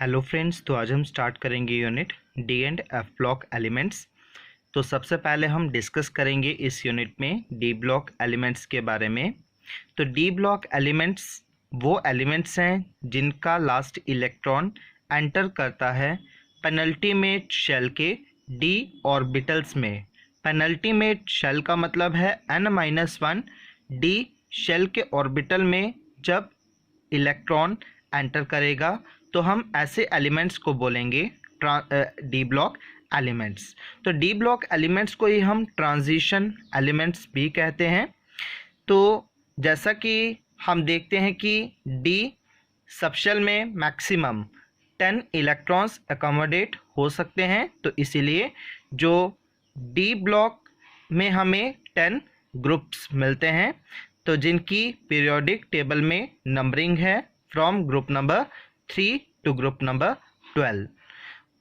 Hello friends, तो आज हम स्टार्ट करेंगे unit D and F block elements. तो सबसे पहले हम डिस्कस करेंगे इस यूनिट में डी ब्लॉक एलिमेंट्स के बारे में। तो डी ब्लॉक एलिमेंट्स वो एलिमेंट्स हैं जिनका लास्ट इलेक्ट्रॉन एंटर करता है पेनल्टीमेट शेल के डी ऑर्बिटल्स में। पेनल्टीमेट शेल का मतलब है n-1 डी शेल के ऑर्बिटल में जब इलेक्ट्रॉन एंटर करेगा तो हम ऐसे एलिमेंट्स को बोलेंगे डी ब्लॉक एलिमेंट्स। तो डी ब्लॉक एलिमेंट्स को ही हम ट्रांजिशन एलिमेंट्स भी कहते हैं। तो जैसा कि हम देखते हैं कि डी सबशेल में मैक्सिमम 10 इलेक्ट्रॉन्स अकोमोडेट हो सकते हैं, तो इसीलिए जो डी ब्लॉक में हमें 10 ग्रुप्स मिलते हैं, तो जिनकी पीरियोडिक टेबल में नंबरिंग है from group number 3 to group number 12।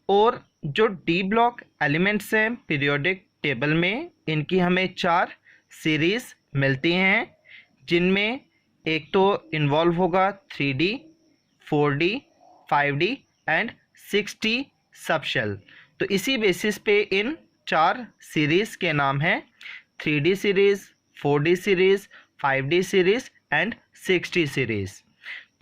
और जो डी ब्लॉक एलिमेंट्स हैं पीरियोडिक टेबल में, इनकी हमें 4 सीरीज़ मिलती हैं, जिनमें एक तो इन्वॉल्व होगा 3D, 4D, 5D and 6D subshell. तो इसी बेसिस पे इन 4 सीरीज़ के नाम हैं 3D series, 4D series, 5D series and 6D series.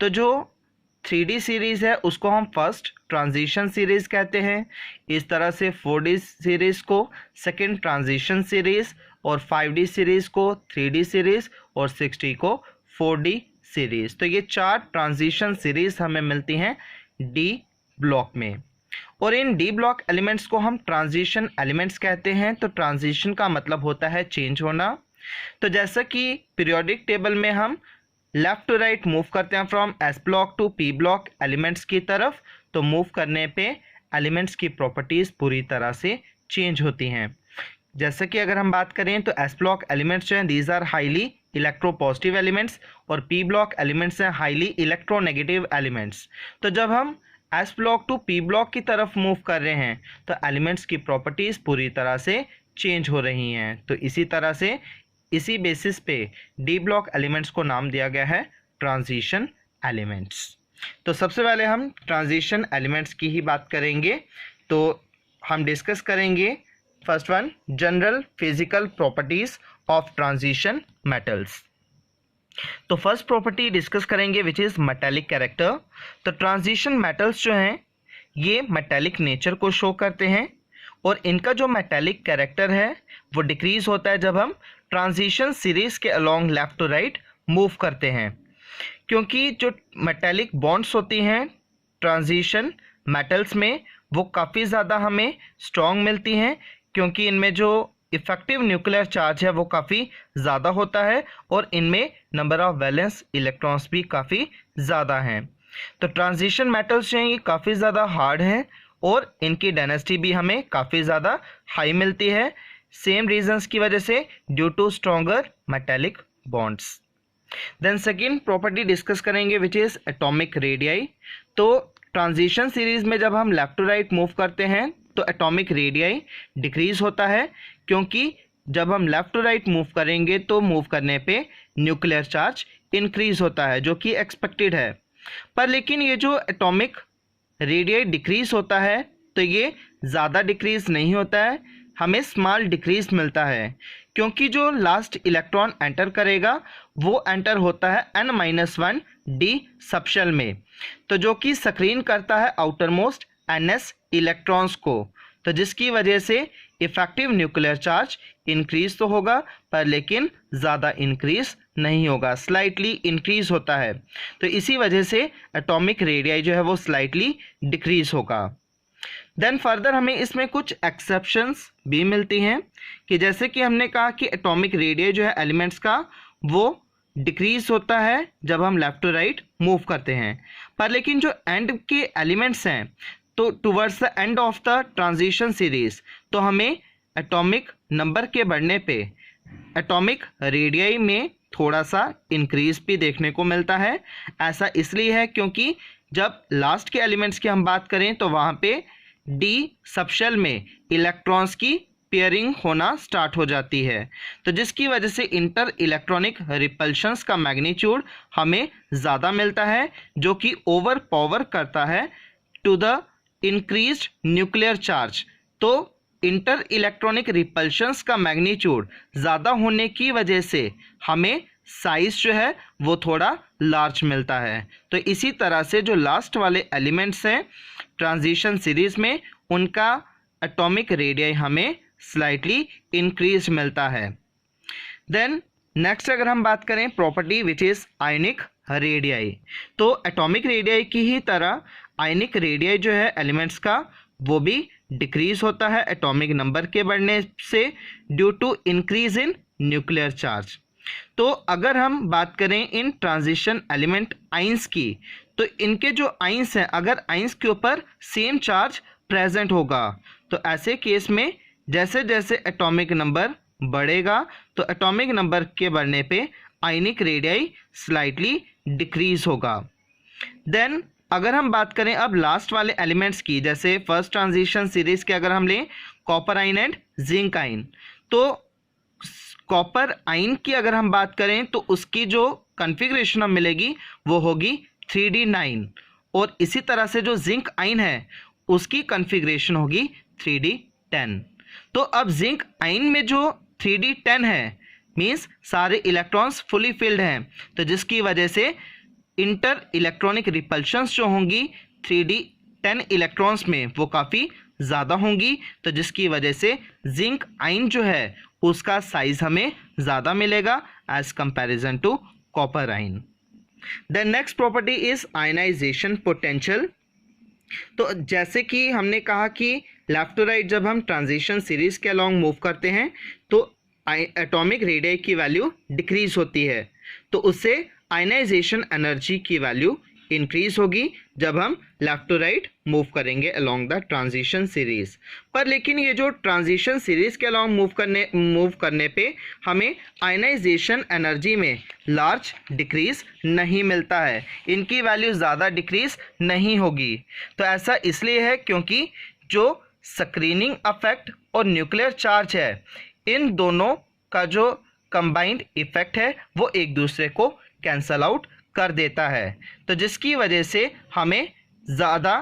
तो जो 3D सीरीज़ है उसको हम फर्स्ट ट्रांजिशन सीरीज़ कहते हैं। इस तरह से 4D सीरीज़ को सेकंड ट्रांजिशन सीरीज़, और 5D सीरीज़ को 3D सीरीज़, और 6D को 4D सीरीज़। तो ये 4 ट्रांजिशन सीरीज़ हमें मिलती हैं डी ब्लॉक में। और इन डी ब्लॉक एलिमेंट्स को हम ट्रांजिशन एलिमेंट्स कहते हैं। तो ट्रांजिशन का मतलब होता है चेंज होना। तो जैसा कि पीरियोडिक टेबल में हम लेफ़्ट टू राइट मूव करते हैं from S block to P block elements की तरफ, तो मूव करने पे एलिमेंट्स की प्रॉपर्टीज़ पूरी तरह से चेंज होती हैं। जैसे कि अगर हम बात करें तो एस ब्लॉक एलिमेंट्स जो हैं these are highly electropositive elements, और पी ब्लॉक एलिमेंट्स हैं हाईली इलेक्ट्रोनेगेटिव एलिमेंट्स। तो जब हम S block to P block की तरफ मूव कर रहे हैं तो एलिमेंट्स की प्रॉपर्टीज़ पूरी तरह से चेंज हो रही हैं। तो इसी तरह से इसी बेसिस पे डी ब्लॉक एलिमेंट्स को नाम दिया गया है ट्रांजिशन एलिमेंट्स। तो सबसे पहले हम ट्रांजिशन एलिमेंट्स की ही बात करेंगे। तो हम डिस्कस करेंगे first one, general physical properties of transition metals. तो फर्स्ट प्रॉपर्टी डिस्कस करेंगे विच इज़ मेटेलिक कैरेक्टर। तो ट्रांजिशन मेटल्स जो हैं ये मेटेलिक नेचर को शो करते हैं, और इनका जो मेटेलिक कैरेक्टर है वो डिक्रीज होता है जब हम ट्रांजिशन सीरीज़ के along left to right move करते हैं। क्योंकि जो मेटेलिक बॉन्ड्स होती हैं ट्रांजिशन मेटल्स में वो काफ़ी ज़्यादा हमें स्ट्रॉन्ग मिलती हैं, क्योंकि इनमें जो इफ़ेक्टिव न्यूक्लियर चार्ज है वो काफ़ी ज़्यादा होता है, और इनमें नंबर ऑफ़ वैलेंस इलेक्ट्रॉन्स भी काफ़ी ज़्यादा हैं। तो ट्रांजिशन मेटल्स जो हैं ये काफ़ी ज़्यादा हार्ड हैं, और इनकी डेंसिटी भी हमें काफ़ी ज़्यादा हाई मिलती है, सेम रीजंस की वजह से, due to stronger metallic bonds. Then second property discuss करेंगे विच इज़ एटॉमिक रेडियाई। तो ट्रांजिशन सीरीज़ में जब हम लेफ़्ट टू राइट मूव करते हैं तो एटॉमिक रेडियाई डिक्रीज़ होता है, क्योंकि जब हम लेफ़्ट टू राइट मूव करेंगे तो मूव करने पे न्यूक्लियर चार्ज इंक्रीज़ होता है, जो कि एक्सपेक्टेड है। पर लेकिन ये जो एटॉमिक रेडियाई डिक्रीज़ होता है तो ये ज़्यादा डिक्रीज़ नहीं होता है, हमें स्मॉल डिक्रीज मिलता है, क्योंकि जो लास्ट इलेक्ट्रॉन एंटर करेगा वो एंटर होता है n-1 डी सबशेल में, तो जो कि स्क्रीन करता है आउटर मोस्ट ns इलेक्ट्रॉन्स को। तो जिसकी वजह से इफेक्टिव न्यूक्लियर चार्ज इंक्रीज तो होगा, पर लेकिन ज़्यादा इंक्रीज नहीं होगा, स्लाइटली इंक्रीज होता है। तो इसी वजह से एटॉमिक रेडियाई जो है वो स्लाइटली डिक्रीज होगा। देन फर्दर हमें इसमें कुछ एक्सेप्शंस भी मिलती हैं, कि जैसे कि हमने कहा कि एटॉमिक रेडियाई जो है एलिमेंट्स का वो डिक्रीज होता है जब हम लेफ़्ट टू राइट मूव करते हैं, पर लेकिन जो एंड के एलिमेंट्स हैं तो towards the end of the transition series तो हमें एटॉमिक नंबर के बढ़ने पे एटॉमिक रेडियाई में थोड़ा सा इंक्रीज भी देखने को मिलता है। ऐसा इसलिए है क्योंकि जब लास्ट के एलिमेंट्स की हम बात करें तो वहाँ पे डी सबशेल में इलेक्ट्रॉन्स की पेयरिंग होना स्टार्ट हो जाती है, तो जिसकी वजह से इंटर इलेक्ट्रॉनिक रिपल्शंस का मैग्नीट्यूड हमें ज़्यादा मिलता है, जो कि ओवर पावर करता है to the increased nuclear charge. तो इंटर इलेक्ट्रॉनिक रिपल्शंस का मैग्नीट्यूड ज़्यादा होने की वजह से हमें साइज जो है वो थोड़ा लार्ज मिलता है। तो इसी तरह से जो लास्ट वाले एलिमेंट्स हैं ट्रांजिशन सीरीज में, उनका एटॉमिक रेडियस हमें स्लाइटली इंक्रीज मिलता है। देन नेक्स्ट अगर हम बात करें property which is ionic radius, तो एटॉमिक रेडियस की ही तरह आयनिक रेडियस जो है एलिमेंट्स का वो भी डिक्रीज होता है एटॉमिक नंबर के बढ़ने से due to increase in nuclear charge. तो अगर हम बात करें इन ट्रांजिशन एलिमेंट आइंस की, तो इनके जो आइंस हैं अगर आइंस के ऊपर सेम चार्ज प्रेजेंट होगा तो ऐसे केस में जैसे जैसे एटॉमिक नंबर बढ़ेगा तो एटॉमिक नंबर के बढ़ने पे आयनिक रेडियस स्लाइटली डिक्रीज होगा। देन अगर हम बात करें अब लास्ट वाले एलिमेंट्स की, जैसे फर्स्ट ट्रांजिशन सीरीज के अगर हम लें कॉपर आइन एंड जिंक आइन, तो कॉपर आइन की अगर हम बात करें तो उसकी जो कॉन्फ़िगरेशन हमें मिलेगी वो होगी 3d9, और इसी तरह से जो जिंक आइन है उसकी कॉन्फ़िगरेशन होगी 3d10। तो अब जिंक आइन में जो 3d10 है मीन्स सारे इलेक्ट्रॉन्स फुली फिल्ड हैं, तो जिसकी वजह से इंटर इलेक्ट्रॉनिक रिपल्शंस जो होंगी 3d10 इलेक्ट्रॉन्स में वो काफ़ी ज़्यादा होंगी, तो जिसकी वजह से जिंक आइन जो है उसका साइज हमें ज़्यादा मिलेगा as comparison to copper ion. The next property is ionization potential. तो जैसे कि हमने कहा कि लेफ्ट टू राइट जब हम ट्रांजिशन सीरीज के अलॉन्ग मूव करते हैं तो एटॉमिक रेडियस की वैल्यू डिक्रीज होती है, तो उससे आयनाइजेशन एनर्जी की वैल्यू इंक्रीज होगी जब हम लेफ्ट टू राइट मूव करेंगे अलोंग द ट्रांजिशन सीरीज। पर लेकिन ये जो ट्रांजिशन सीरीज के अलोंग मूव करने पे हमें आयनाइजेशन एनर्जी में लार्ज डिक्रीज नहीं मिलता है, इनकी वैल्यू ज़्यादा डिक्रीज नहीं होगी। तो ऐसा इसलिए है क्योंकि जो स्क्रीनिंग इफेक्ट और न्यूक्लियर चार्ज है इन दोनों का जो कंबाइंड इफेक्ट है वो एक दूसरे को कैंसल आउट कर देता है, तो जिसकी वजह से हमें ज़्यादा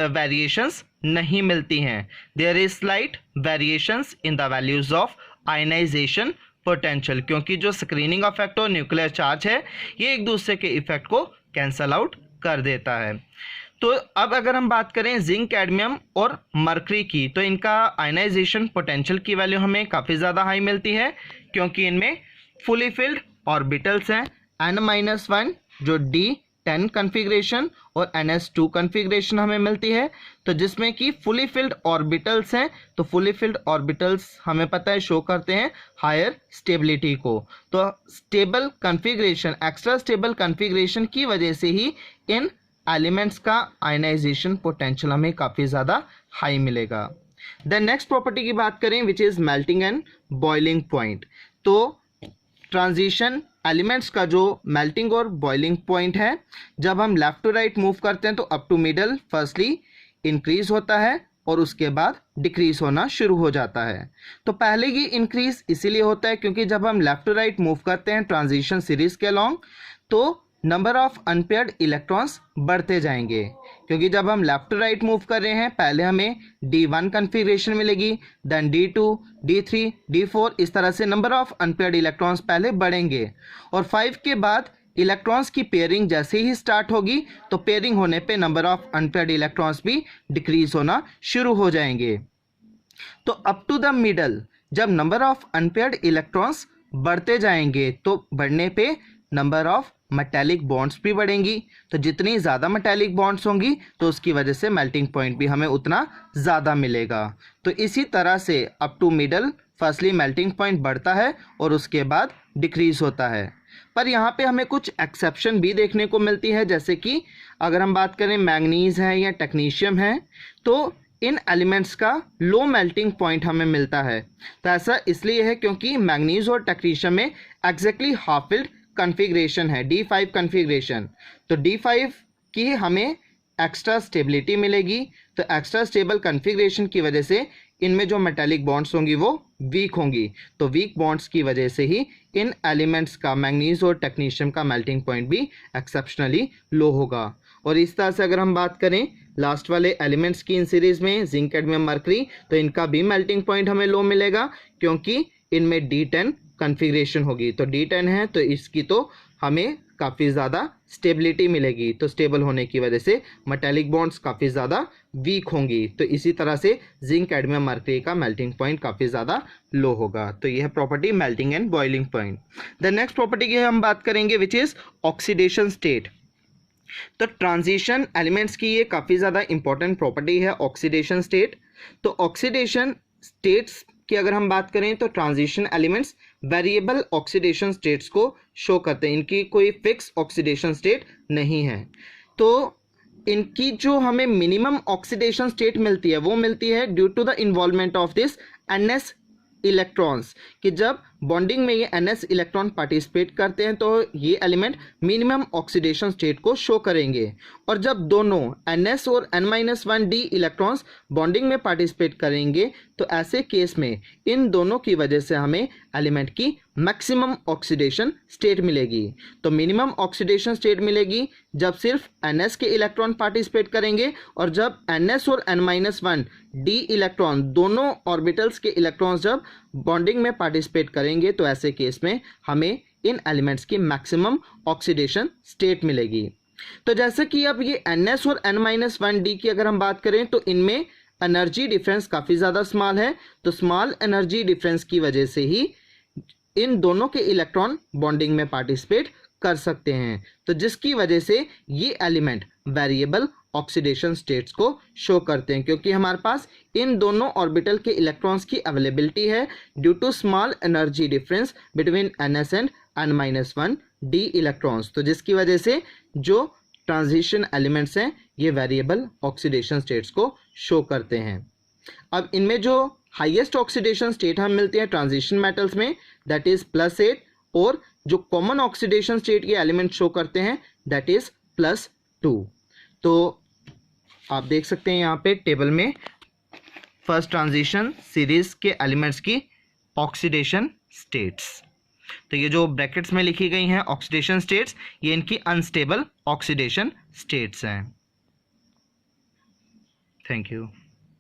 वेरिएशंस नहीं मिलती हैं। There is slight variations in the values of ionization potential, क्योंकि जो स्क्रीनिंग इफेक्ट और न्यूक्लियर चार्ज है ये एक दूसरे के इफेक्ट को कैंसल आउट कर देता है। तो अब अगर हम बात करें जिंक, कैडमियम और मरकरी की, तो इनका आयनाइजेशन पोटेंशियल की वैल्यू हमें काफ़ी ज़्यादा हाई मिलती है क्योंकि इनमें फुली फिल्ड ऑर्बिटल्स हैं n-1 जो D10 कन्फिग्रेशन और NS2 कन्फिग्रेशन हमें मिलती है, तो जिसमें कि फुली फिल्ड ऑर्बिटल्स हैं, तो फुली फिल्ड ऑर्बिटल्स हमें पता है शो करते हैं हायर स्टेबिलिटी को। तो stable configuration, extra stable configuration की वजह से ही इन एलिमेंट्स का आयनाइजेशन पोटेंशियल हमें काफ़ी ज़्यादा हाई मिलेगा। देन नेक्स्ट प्रॉपर्टी की बात करें which is melting and boiling point. तो ट्रांजिशन एलिमेंट्स का जो मेल्टिंग और बॉइलिंग पॉइंट है जब हम लेफ्ट टू राइट मूव करते हैं तो up to middle firstly increase होता है और उसके बाद डिक्रीज होना शुरू हो जाता है। तो पहले ये इंक्रीज इसीलिए होता है क्योंकि जब हम लेफ्ट टू राइट मूव करते हैं ट्रांजिशन सीरीज के अलॉन्ग तो नंबर ऑफ अनपेयर्ड इलेक्ट्रॉन्स बढ़ते जाएंगे, क्योंकि जब हम लेफ्ट टू राइट मूव कर रहे हैं पहले हमें D1 कन्फिग्रेशन मिलेगी, देन D2, D3, D4, इस तरह से नंबर ऑफ अनपेयर्ड इलेक्ट्रॉन्स पहले बढ़ेंगे और 5 के बाद इलेक्ट्रॉन्स की पेयरिंग जैसे ही स्टार्ट होगी तो पेयरिंग होने पे नंबर ऑफ अनपेयर्ड इलेक्ट्रॉन्स भी डिक्रीज होना शुरू हो जाएंगे। तो अप टू द मिडल जब नंबर ऑफ अनपेयर्ड इलेक्ट्रॉन्स बढ़ते जाएंगे तो बढ़ने पे नंबर ऑफ मेटेलिक बॉन्ड्स भी बढ़ेंगी, तो जितनी ज़्यादा मेटेलिक बॉन्ड्स होंगी तो उसकी वजह से मेल्टिंग पॉइंट भी हमें उतना ज़्यादा मिलेगा। तो इसी तरह से up to middle firstly melting point बढ़ता है और उसके बाद डिक्रीज होता है। पर यहाँ पे हमें कुछ एक्सेप्शन भी देखने को मिलती है, जैसे कि अगर हम बात करें मैग्नीज है या टेक्नीशियम है तो इन एलिमेंट्स का लो मेल्टिंग पॉइंट हमें मिलता है। तो ऐसा इसलिए है क्योंकि मैग्नीज और टेक्नीशियम में एग्जैक्टली हाफ फिल्ड कन्फिग्रेशन है D5 कन्फिग्रेशन, तो D5 की हमें एक्स्ट्रा स्टेबिलिटी मिलेगी। तो एक्स्ट्रा स्टेबल कन्फिग्रेशन की वजह से इनमें जो मेटेलिक बॉन्ड्स होंगी वो वीक होंगी, तो वीक बॉन्ड्स की वजह से ही इन एलिमेंट्स का मैग्नीज और टेक्नीशियम का मेल्टिंग पॉइंट भी एक्सेप्शनली लो होगा। और इस तरह से अगर हम बात करें लास्ट वाले एलिमेंट्स की इन सीरीज में जिंक, कैडमियम, मरकरी, तो इनका भी मेल्टिंग पॉइंट हमें लो मिलेगा क्योंकि इनमें D10 कन्फिग्रेशन होगी। तो D10 है तो इसकी तो हमें काफ़ी ज़्यादा स्टेबिलिटी मिलेगी, तो स्टेबल होने की वजह से मेटालिक बॉन्ड्स काफ़ी ज़्यादा वीक होंगी। तो इसी तरह से जिंक, कैडमियम, मरकरी का मेल्टिंग पॉइंट काफ़ी ज़्यादा लो होगा। तो यह property melting and boiling point. The next property की हम बात करेंगे विच इज़ ऑक्सीडेशन स्टेट। तो ट्रांजिशन एलिमेंट्स की ये काफ़ी ज़्यादा इंपॉर्टेंट प्रॉपर्टी है ऑक्सीडेशन स्टेट। तो ऑक्सीडेशन स्टेट्स की अगर हम बात करें तो transition elements variable oxidation states को शो करते हैं, इनकी कोई फिक्स ऑक्सीडेशन स्टेट नहीं है। तो इनकी जो हमें मिनिमम ऑक्सीडेशन स्टेट मिलती है वो मिलती है due to the involvement of this NS electrons, कि जब बॉन्डिंग में ये NS इलेक्ट्रॉन पार्टिसिपेट करते हैं तो ये एलिमेंट मिनिमम ऑक्सीडेशन स्टेट को शो करेंगे। और जब दोनों NS और N-1D इलेक्ट्रॉन्स बॉन्डिंग में पार्टिसिपेट करेंगे तो ऐसे केस में इन दोनों की वजह से हमें एलिमेंट की मैक्सिमम ऑक्सीडेशन स्टेट मिलेगी। तो मिनिमम ऑक्सीडेशन स्टेट मिलेगी जब सिर्फ NS के इलेक्ट्रॉन पार्टिसिपेट करेंगे, और जब NS और N-1D इलेक्ट्रॉन दोनों ऑर्बिटल्स के इलेक्ट्रॉन्स जब बॉन्डिंग में पार्टिसिपेट करेंगे तो ऐसे केस में हमें इन एलिमेंट्स की मैक्सिमम ऑक्सीडेशन स्टेट मिलेगी। तो जैसे कि अब ये NS और N-1D की अगर हम बात करें तो इनमें एनर्जी डिफरेंस काफ़ी ज़्यादा स्मॉल है। तो स्मॉल एनर्जी डिफरेंस की वजह से ही इन दोनों के इलेक्ट्रॉन बॉन्डिंग में पार्टिसिपेट कर सकते हैं, तो जिसकी वजह से ये एलिमेंट वेरिएबल ऑक्सीडेशन स्टेट्स को शो करते हैं, क्योंकि हमारे पास इन दोनों ऑर्बिटल के इलेक्ट्रॉन्स की अवेलेबिलिटी है due to small energy difference between NS and N-1D electrons. तो जिसकी वजह से जो ट्रांजिशन एलिमेंट्स हैं ये वेरिएबल ऑक्सीडेशन स्टेट्स को शो करते हैं। अब इनमें जो हाईएस्ट ऑक्सीडेशन स्टेट हम मिलते हैं ट्रांजिशन मेटल्स में, दैट इज +8, और जो कॉमन ऑक्सीडेशन स्टेट के एलिमेंट शो करते हैं दैट इज +2। तो आप देख सकते हैं यहाँ पे टेबल में फर्स्ट ट्रांजिशन सीरीज के एलिमेंट्स की ऑक्सीडेशन स्टेट्स। तो ये जो ब्रैकेट्स में लिखी गई हैं ऑक्सीडेशन स्टेट्स, ये इनकी अनस्टेबल ऑक्सीडेशन स्टेट्स हैं। Thank you.